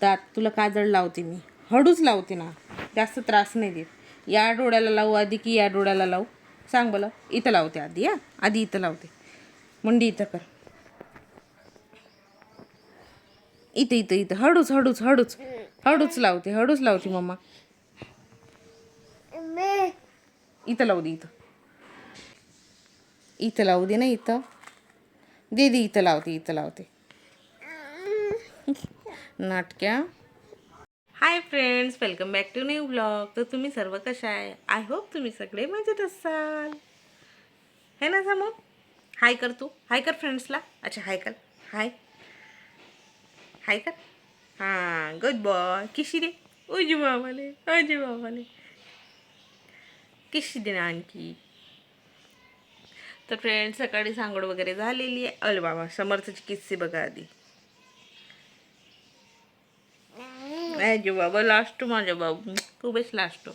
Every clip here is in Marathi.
दात तुला काजळ लावते मी, हळूच लावते ना, जास्त त्रास नाही देत. या डोळ्याला लावू आधी की या डोळ्याला लावू सांग बरं. इथं लावते आधी, आधी इथं लावते. मुंडी इथं कर. इथं इथं इथं हळूच हळूच हळूच हळूच लावते, हळूच लावते मम्मा. इथं लावू दे, इथं लावू दे ना, इथं दे दे, इथं लावते, इथं लावते. नाटक्या. Hi friends, welcome back to new blog. तर तुम्ही सर्व कशा आहे? आय होप तुम्ही सगळे मजेत असाल, है ना समोर. हाय कर तू, हाय कर फ्रेंड्सला. अच्छा हाय कर, हाय हाय कर. हां गुड बॉय. किशी दे उजू मामाले, अजू मामाले किशी दे ना आणखी. तर फ्रेंड्स सकाळी सांगोड वगैरे झालेली आहे. अल बाबा समर्थची किस्से बघा आधी. अजू बाबा लास्ट माझ्या बाबू खूपच लास्ट.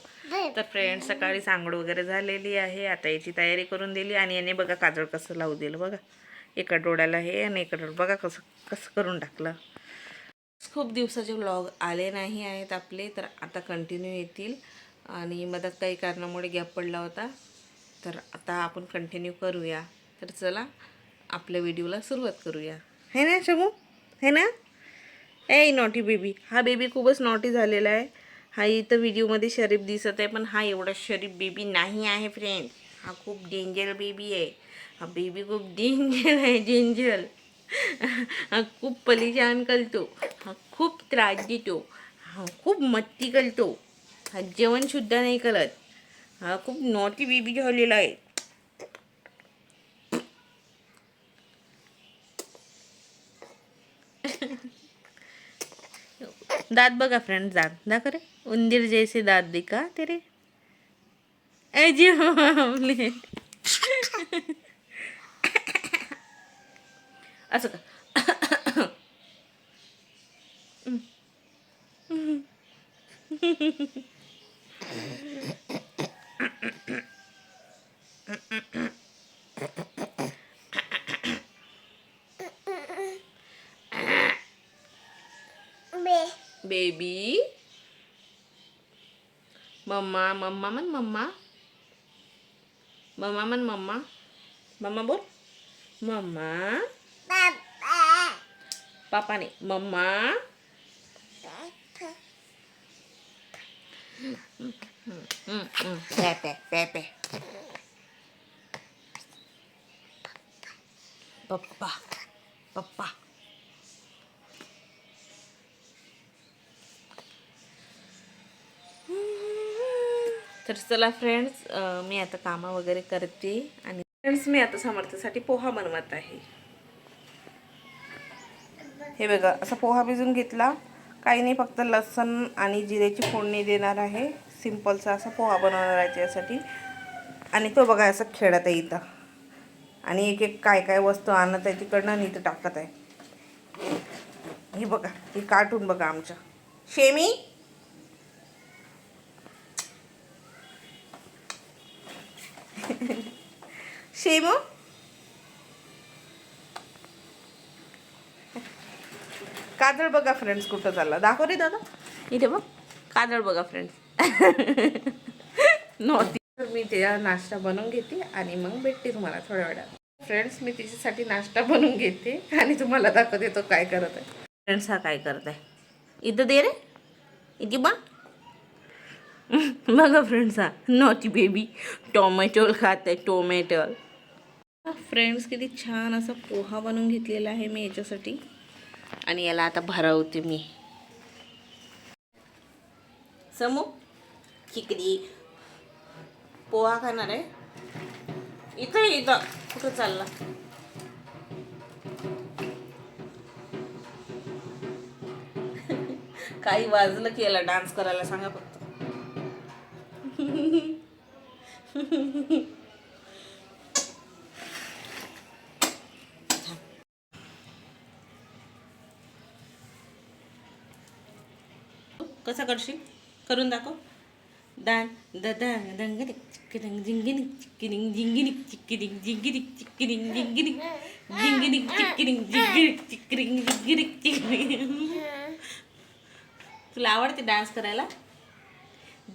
तर फ्रेंड्स सकाळी सांगोड वगैरे झालेली आहे. आता याची तयारी करून दिली आणि याने बघा काजळ कसं लावू दिलं बघा. एका डोळ्याला हे आणि एका डोळ्याला बघा कसं कसं करून टाकलं. खूप दिवसाचे व्लॉग आले नाही आहेत आपले, तर आता कंटिन्यू येतील. आणि मधात काही कारणामुळे गॅप पडला होता, तर आता आपण कंटिन्यू करूया. तर चला आपल्या व्हिडिओला सुरुवात करूया, है ना शमू, है ना. ए नॉटी बेबी. हा बेबी खूपच नॉटी झालेला आहे. हा इथं व्हिडिओमध्ये शरीफ दिसत आहे, पण हा एवढा शरीफ बेबी नाही आहे फ्रेंड. हा खूप डेंजर बेबी आहे. हा बेबी खूप डेंजर आहे, डेंजर. हा खूप परेशान करतो, हा खूप त्रास देतो, हा खूप मस्ती करतो, हा जेवणसुद्धा नाही करत. हा खूप नॉटी बेबी झालेला आहे. दात बघा फ्रेंड्स, दात दाखव रे. उंदीर जैसे दात दिखा तेरे. अजी मामले. असं का. बेबी मम्मा मम्मा मन मम्मा, मम्मा मन मम्मा, मम्मा बोल. मम्मा पापा ने मम्मा. पे पे पे पे. पप्पा पप्पा. तर चला फ्रेंड्स, मी आता कामं वगैरे करते. आणि फ्रेंड्स मी आता समर्थसाठी पोहा बनवत आहे. हे बघा असा पोहा भिजून घेतला. काही नाही, फक्त लसूण आणि जिऱ्याची फोडणी देणार आहे. सिंपलचा असा पोहा बनवणार आहे त्यासाठी. आणि तो बघा असं खेळत आहे इथं, आणि एक एक काय काय वस्तू आणत आहे तिकडनं आणि इथं टाकत आहे. हे बघा, हे कार्टून बघा आमच्या शेमी. शेमू काजळ बघा फ्रेंड्स कुठं चालला, दाखव रे दादा. इथे बघ काजळ बघा फ्रेंड्स. नव्हती. तर मी त्या नाश्ता बनवून घेते आणि मग भेटते तुम्हाला थोड्या वेळात. फ्रेंड्स मी तिच्यासाठी नाश्ता बनवून घेते आणि तुम्हाला दाखवते तो काय करत आहे. फ्रेंड्स हा काय करत आहे, इथं दे रे, इथे बघ. बघा फ्रेंड्स हा नॉटी बेबी टोमॅटो खात आहे, टोमॅटो. फ्रेंड्स किती छान असा पोहा बनवून घेतलेला आहे मी याच्यासाठी. आणि याला आता भरवते मी. समू खिकडी पोहा खाणार आहे. इथं इथं कुठं चालला. काही वाजलं की याला डान्स करायला सांगा फक्त. कसा करशील करून दाखव. दान ददा दंगनिक चिक्किरिंग जिंगिनिक चिक्किरिंग जिंगिनिक चिक्किरिंग जिंगिनिक चिक्किरिंग जिंगिनिक जिंगिनिक चिक्किरिंग जिंगिनिक चिक्किरिंग जिंगिनिक चिक्किरिंग. तुला आवडते डान्स करायला?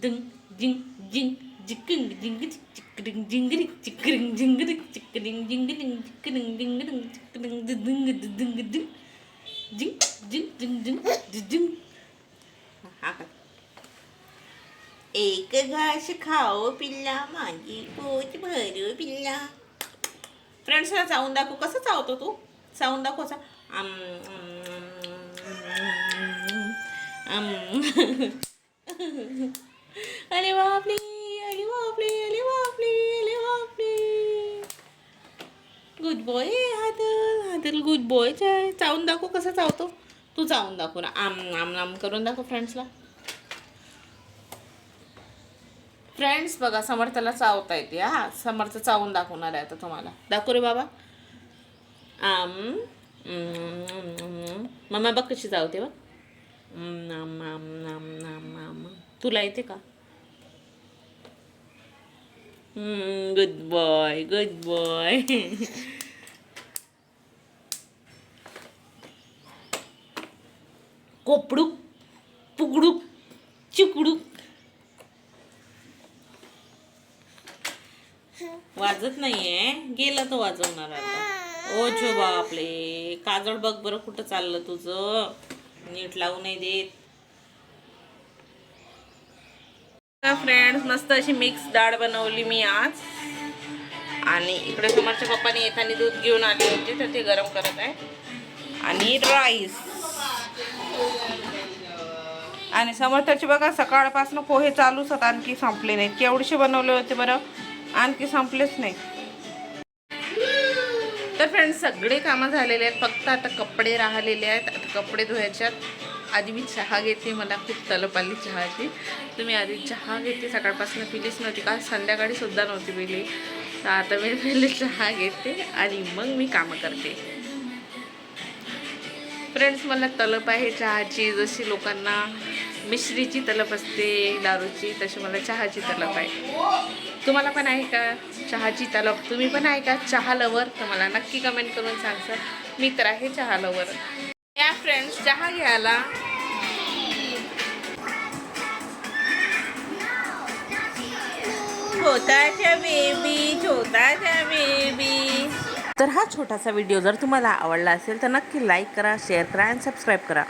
जिंग जिंग जिंग जिंग जिंग चिकरिंग जिंगरी चिकरिंग जिंगरी चिकरिंग जिंगरिंग चिकरिंग जिंगरिंग चिकरिंग जिंग जिंग जिंग जिंग जिंग जिंग जिंग. हा का. एक घास खाओ पिल्ला माझी पोट भरू पिल्ला. फ्रेंड्सला चावून दाखव. कसं चावतो तू? चावून दाखव असा. अरे बापरे, अरे बापरे, अरे बापरे, अरे बापरे. गुड बॉय हादल, हादल गुड बॉय. चावून दाखव कसं चावतो. तू चावून दाखव ना. आम आम आम करून दाखव फ्रेंड्सला. फ्रेंड्स बघा, समर्थाला चावता येते. हा, समर्थ चावून दाखवणार आहे आता तुम्हाला. दाखव रे बाबा. आम मम्मा बघ कशी चावते बघ. तुला येते का? Good boy, good boy. कोपडूक पुगडूक चिकडूक. वाजत नाहीये. गेलं तर वाजवणार आता. ओ छो बापले. काजळ बघ बरं कुठं चाललं तुझं. नीट लावू नाही देत. फ्रेंड्स, मस्त अशी मिक्स डाळ बनवली मी आज. आणि इकडे समोरच्या पप्पाने येताना दूध घेऊन आले होते, तर ते गरम करत आहे. आणि राईस. आणि समर्थाचे बघा सकाळपासून पोहे चालूच होत, आणखी संपले नाहीत. केवढेशे बनवले होते बरं, आणखी संपलेच नाही. तर फ्रेंड्स, सगळे कामं झालेले आहेत. फक्त आता कपडे राहिलेले आहेत. आता कपडे धुवायच्यात. आधी मी चहा घेते. मला खूप तलप आली चहाची. तर मी आधी चहा घेते. सकाळपासून पिलीच नव्हती, का संध्याकाळी सुद्धा नव्हती पिली. तर आता मी पहिले चहा घेते आणि मग मी कामं करते. फ्रेंड्स, मला तलप आहे चहाची. जशी लोकांना मिश्रीची तलप असते दारूची, तशी मला चहाची तलप आहे. तुम्हाला पण आहे का चहाची तलप? तुम्ही पण आहे का चहा लवर? तर मला नक्की कमेंट करून सांगा. मी तर आहे चहा लवर. या फ्रेंड्स, चहा घ्यायला. छोटाच्या बेबी, छोटाच्या बेबी. तर हा छोटासा व्हिडिओ जर तुम्हाला आवडला असेल तर नक्की लाईक करा, शेअर करा आणि सबस्क्राईब करा.